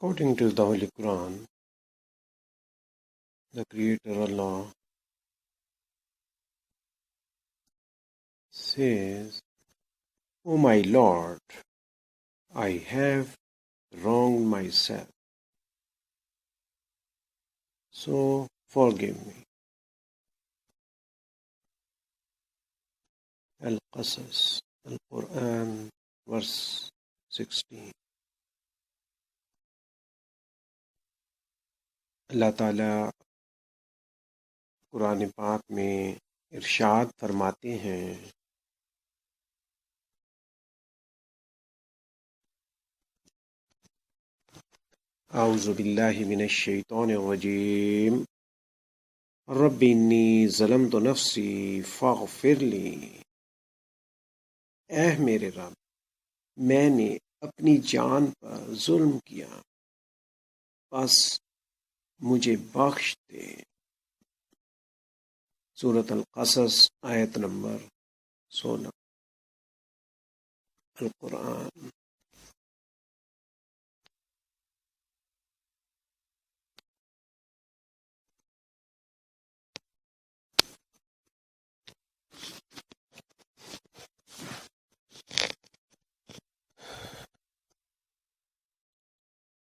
According to the Holy Quran, the Creator Allah says, "O my Lord, I have wronged myself, so forgive me." Al-Qasas, Al-Quran, verse 16. अल्लाह ताला कुरान पाक में इरशाद फरमाते हैं, औज़ु बिल्लाहि मिनश शैतानिर रजीम, रब्बी इन्नी ज़लमतु नफ्सी फ़ग़फ़िरली। ऐ मेरे रब, मैंने अपनी जान पर जुल्म किया, बस मुझे बख्श दे। सूरत अल-क़सस आयत नंबर 16। अल-कुरान